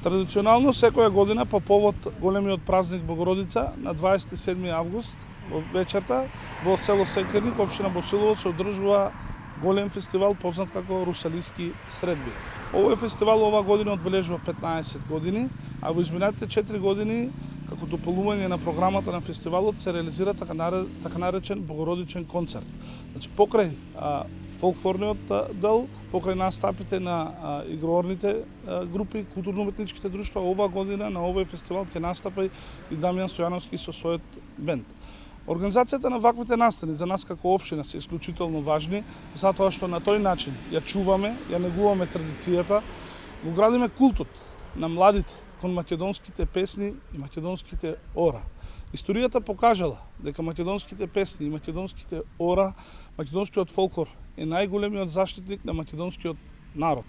Традиционално секоја година по повод големиот празник Богородица на 27 август во вечерта во село Секирник, општина Босилово, се одржува голем фестивал познат како Русалиски средби. Овој фестивал ова година одбележува 15 години, а во изминатите 4 години како дополнување на програмата на фестивалот се реализира така наречен Богородичен концерт. Значи покрај фолклорниот дел, покрај настапите на игроорните групи, културно-уметничките друштва, оваа година на овој фестивал ќе настапи и Дамјан Стојановски со својот бенд. Организацијата на ваквите настани за нас како општина се исклучително важни, затоа што на тој начин ја чуваме, ја негуваме традицијата, го градиме култот на младите кон македонските песни и македонските ора. Историјата покажала дека македонските песни и македонските ора, македонскиот фолклор е најголемиот заштитник на македонскиот народ.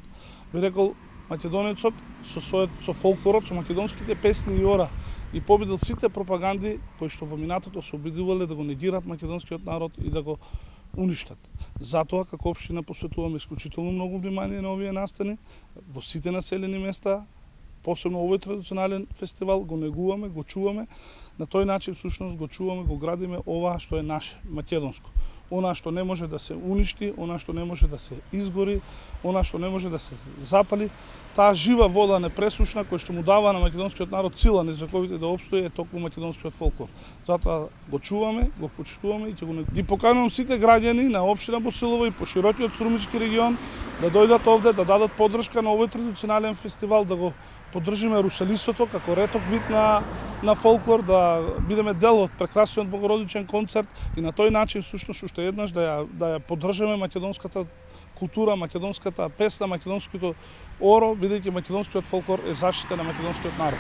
Би рекол, македонецот со фолклорот, со македонските песни и ора и победил сите пропаганди кои што во минатото се обидувале да го негират македонскиот народ и да го уништат. Затоа, како општина, посветуваме исклучително многу внимание на овие настани во сите населени места, посебно овој традиционален фестивал, го негуваме, го чуваме, на тој начин всушност го чуваме, го градиме ова што е наше, македонско. Она што не може да се уништи, она што не може да се изгори, она што не може да се запали, таа жива вода непресушна која што му дава на македонскиот народ сила низ вековите да опстои е токму македонскиот фолклор. Затоа го чуваме, го почитуваме и ќе го ги поканувам сите граѓани на општина Босилово и по широкиот Струмички регион да дојдат овде, да дадат поддршка на овој традиционален фестивал, да го поддржиме русалистото како реток вид на фолклор, да бидеме дел од прекрасниот Богородичен концерт и на тој начин всушност уште еднаш да ја поддржиме македонската култура, македонската песна, македонското оро, бидејќи македонскиот фолклор е заштита на македонскиот народ.